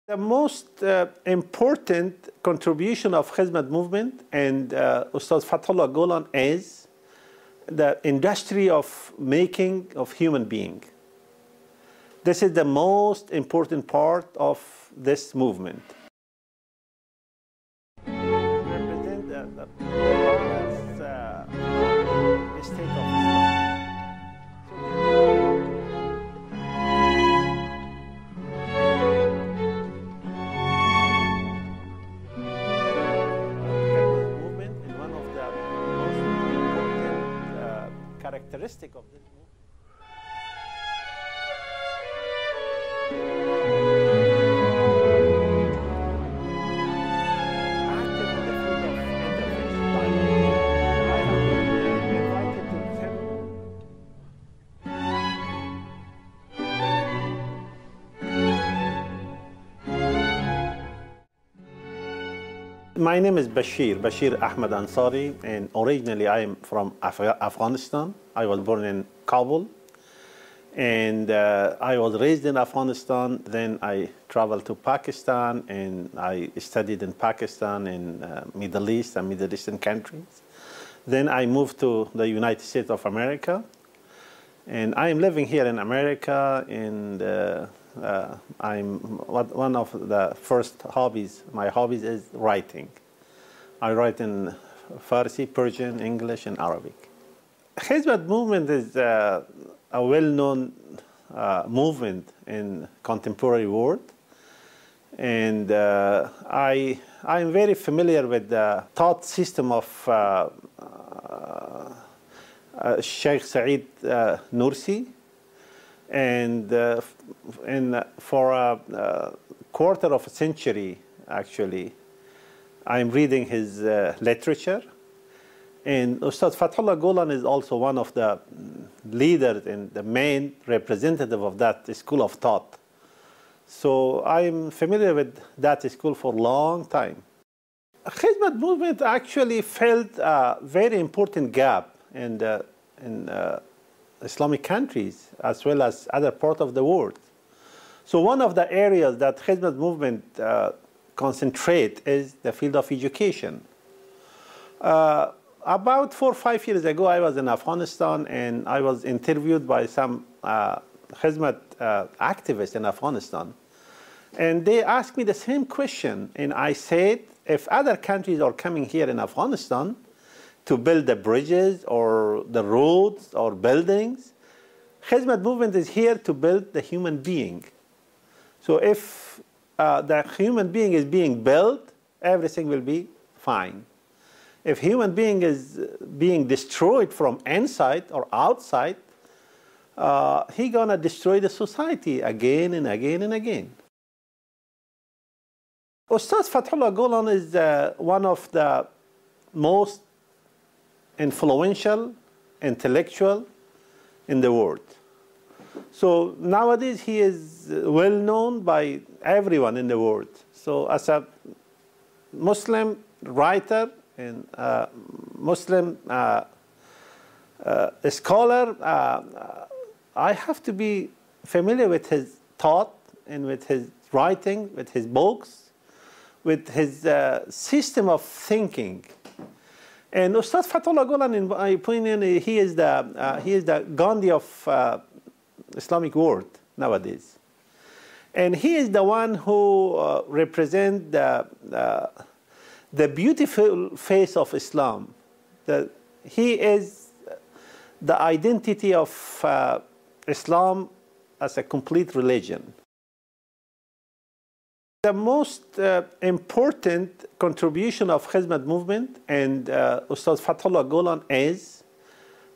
The most important contribution of Hizmet movement and Ustadz Fethullah Gulen is the industry of making of human being. This is the most important part of this movement. Represent the state of Islam. Movement is one of the most important characteristic of this movement. My name is Bashir Ahmad Al-Anshari, and originally I am from Afghanistan. I was born in Kabul, and I was raised in Afghanistan. Then I traveled to Pakistan, and I studied in Pakistan, in Middle East and Middle Eastern countries. Then I moved to the United States of America, and I am living here in America, and one of the first hobbies, my hobbies is writing. I write in Farsi, Persian, English, and Arabic. Hizmet movement is a well-known movement in contemporary world, and I am very familiar with the thought system of Sheikh Saeed Nursi. And for a quarter of a century, actually, I'm reading his literature. And Ustadz Fethullah Gulen is also one of the leaders and the main representative of that school of thought. So I'm familiar with that school for a long time. Hizmet movement actually filled a very important gap in Islamic countries as well as other parts of the world. So one of the areas that Hizmet movement concentrate is the field of education. About 4 or 5 years ago, I was in Afghanistan, and I was interviewed by some Hizmet activists in Afghanistan. And they asked me the same question, and I said, if other countries are coming here in Afghanistan to build the bridges or the roads or buildings, Hizmet movement is here to build the human being. So if the human being is being built, everything will be fine. If human being is being destroyed from inside or outside, he's gonna destroy the society again and again and again. Ustadz Fethullah Gulen is one of the most influential intellectual in the world. So nowadays he is well known by everyone in the world. So as a Muslim writer and Muslim scholar, I have to be familiar with his thought and with his writing, with his books, with his system of thinking. And Ustadz Fethullah Gulen, in my opinion, he is the Gandhi of Islamic world nowadays. And he is the one who represents the beautiful face of Islam. He is the identity of Islam as a complete religion. The most important contribution of Hizmet movement and Ustadz Fethullah Gulen is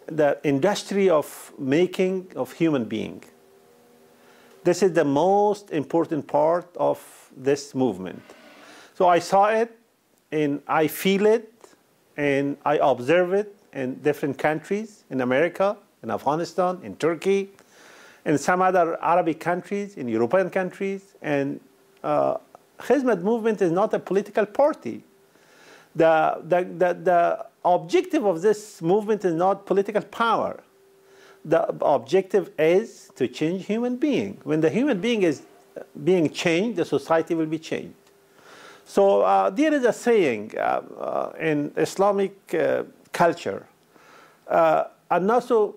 the industry of making of human being. This is the most important part of this movement. So I saw it, and I feel it, and I observe it in different countries, in America, in Afghanistan, in Turkey, in some other Arabic countries, in European countries, and Hizmet movement is not a political party. The objective of this movement is not political power. The objective is to change human being. When the human being is being changed, the society will be changed. So there is a saying in Islamic culture, and also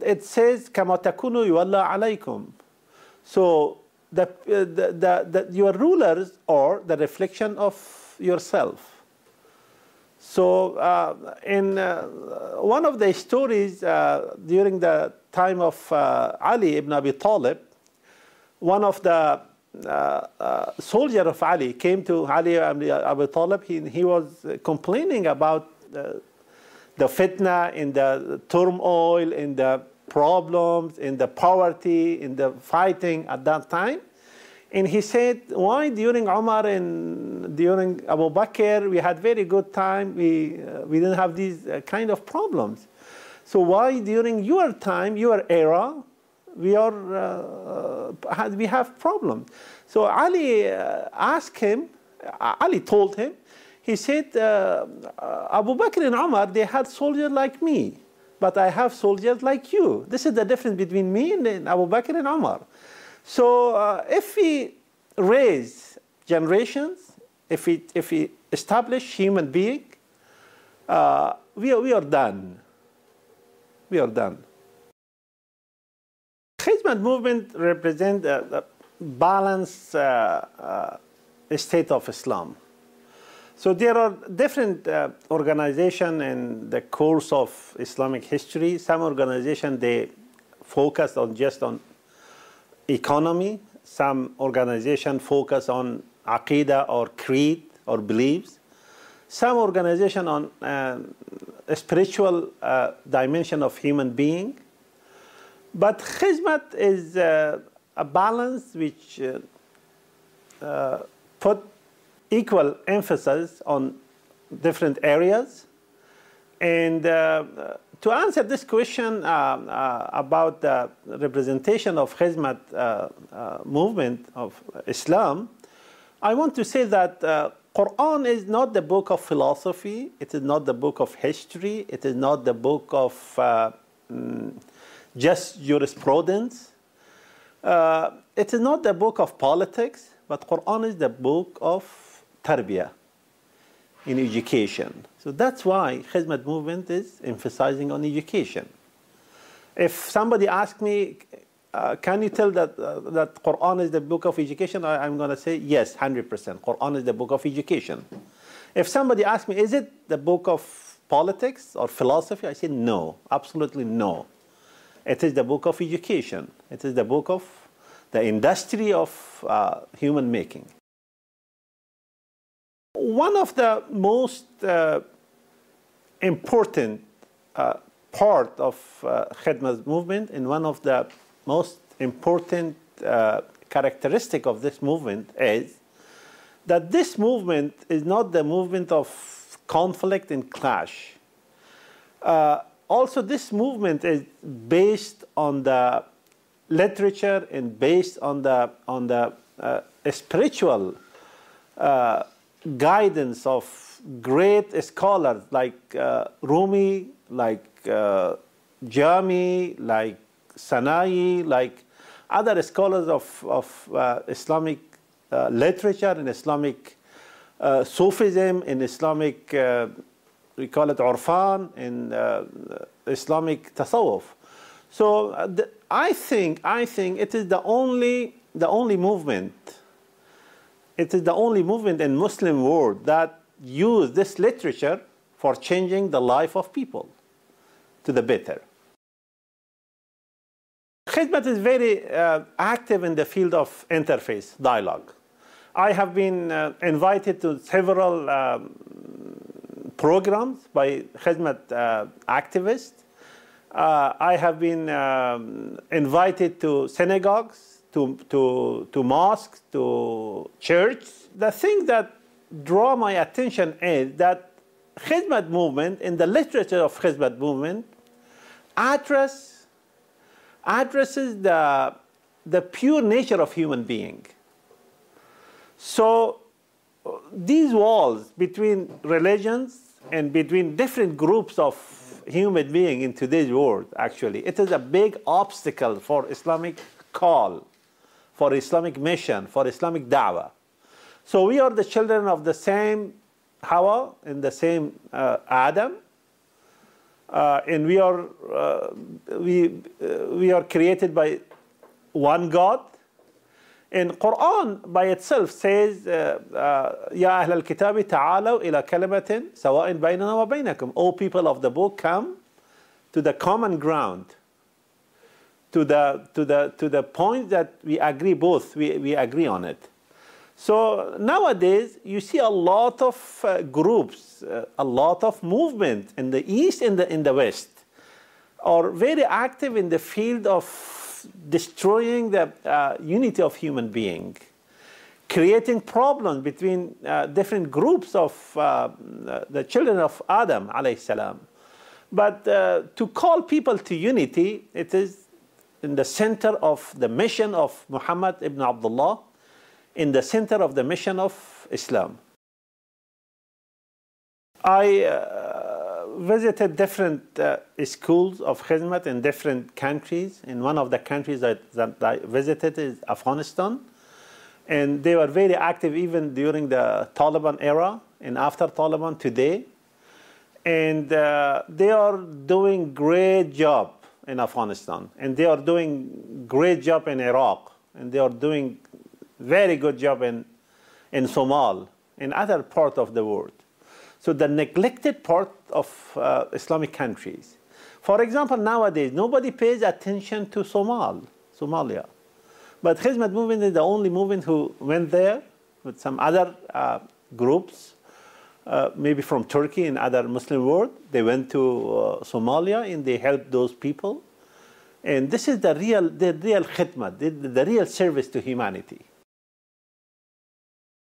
it says, كَمَا تَكُونُوا يُوَلَّى عَلَيْكُمْ. So your rulers are the reflection of yourself. So in one of the stories during the time of Ali ibn Abi Talib, one of the soldiers of Ali came to Ali ibn Abi Talib. He was complaining about the fitna, in the turmoil, in the problems, in the poverty, in the fighting at that time. And he said, why during Umar and during Abu Bakr, we had very good time, we didn't have these kind of problems. So why during your time, your era, we have problems? So Ali asked him, Ali told him, he said, Abu Bakr and Umar, they had soldiers like me, but I have soldiers like you. This is the difference between me and Abu Bakr and Umar. So if we raise generations, if we establish human being, we are done. We are done. Hizmet movement represents a balanced state of Islam. So there are different organizations in the course of Islamic history. Some organizations, they focus on just on economy. Some organizations focus on aqidah or creed or beliefs. Some organizations on a spiritual dimension of human being. But Hizmet is a balance which put equal emphasis on different areas. And to answer this question about the representation of Hizmet movement of Islam, I want to say that Quran is not the book of philosophy. It is not the book of history. It is not the book of just jurisprudence. It is not the book of politics, but Quran is the book of tarbiyah, in education. So that's why Hizmet movement is emphasizing on education. If somebody asks me, can you tell that Quran is the book of education? I'm going to say yes, 100%. Quran is the book of education. If somebody asks me, is it the book of politics or philosophy? I say no, absolutely no. It is the book of education. It is the book of the industry of human making. One of the most important part of Hizmet movement, and one of the most important characteristic of this movement is that this movement is not the movement of conflict and clash. Also, this movement is based on the literature and based on the spiritual guidance of great scholars like Rumi, like Jami, like Sanai, like other scholars of Islamic literature and Islamic Sufism, in Islamic, we call it Urfan, in Islamic Tasawwuf. So I think it is the only movement. It is the only movement in Muslim world that use this literature for changing the life of people to the better. Hizmet is very active in the field of interface, dialogue. I have been invited to several programs by Hizmet activists. I have been invited to synagogues, to mosques, to church. The thing that draw my attention is that Hizmet movement, in the literature of Hizmet movement, addresses the pure nature of human being. So these walls between religions and between different groups of human beings in today's world, actually, it is a big obstacle for Islamic call, for Islamic mission, for Islamic da'wah. So we are the children of the same Hawa and the same Adam, and we are created by one God. And Quran by itself says, Ya Ahl al-Kitabi ta'alaw ila kalimatin sawa'in baynana wa baynakum. O people of the book, come to the common ground, to the point that we agree both, we agree on it. So nowadays you see a lot of groups, a lot of movement in the East and in the West are very active in the field of destroying the unity of human being, creating problems between different groups of the children of Adam alayhi salam. But to call people to unity, it is in the center of the mission of Muhammad ibn Abdullah, in the center of the mission of Islam. I visited different schools of Hizmet in different countries. In one of the countries that I visited is Afghanistan. And they were very active even during the Taliban era and after Taliban today. And they are doing great job in Afghanistan. And they are doing great job in Iraq. And they are doing very good job in Somalia, in other parts of the world. So the neglected part of Islamic countries. For example, nowadays, nobody pays attention to Somalia. But Hizmet movement is the only movement who went there with some other groups, maybe from Turkey and other Muslim world. They went to Somalia and they helped those people. And this is the real khidmat, the real service to humanity.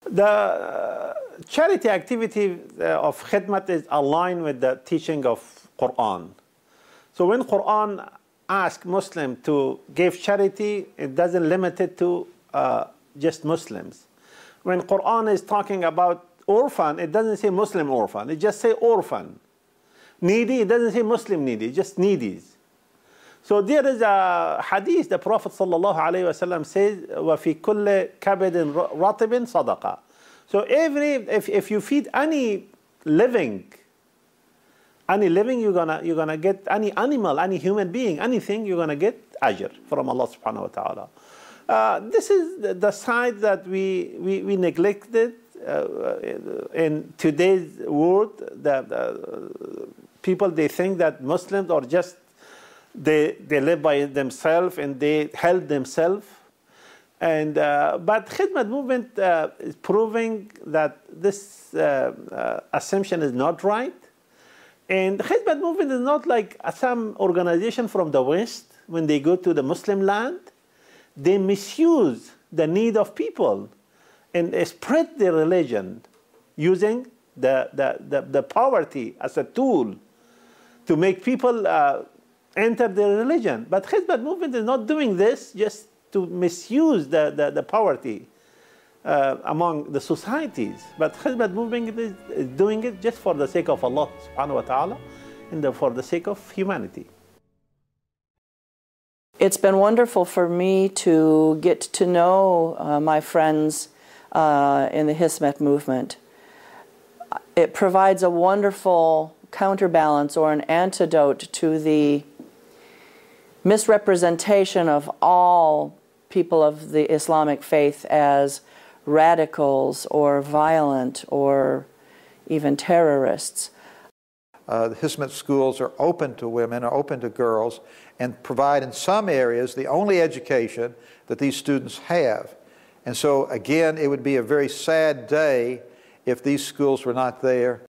The charity activity of khidmat is aligned with the teaching of Quran. So when Quran asks Muslims to give charity, it doesn't limit it to just Muslims. When Quran is talking about orphan, it doesn't say Muslim orphan, it just say orphan. Needy, it doesn't say Muslim needy, just needies. So there is a hadith, the Prophet ﷺ says, وَفِي كُلِّ كَبِدٍ رَطِبٍ صَدَقَةٍ. So if you feed any living, you're gonna get any animal, any human being, anything, you're gonna get ajr from Allah subhanahu wa ta'ala. This is the side that we neglected in today's world. The people, they think that Muslims are just they live by themselves and they help themselves. And but Khidmat movement is proving that this assumption is not right. And Khidmat movement is not like some organization from the West. When they go to the Muslim land, they misuse the need of people and spread their religion using the poverty as a tool to make people enter their religion. But Khidmat movement is not doing this just to misuse the poverty among the societies. But Khidmat movement is doing it just for the sake of Allah subhanahu wa ta'ala and for the sake of humanity. It's been wonderful for me to get to know my friends in the Hizmet movement. It provides a wonderful counterbalance or an antidote to the misrepresentation of all people of the Islamic faith as radicals or violent or even terrorists. The Hizmet schools are open to women, are open to girls, and provide in some areas the only education that these students have. And so again, it would be a very sad day if these schools were not there.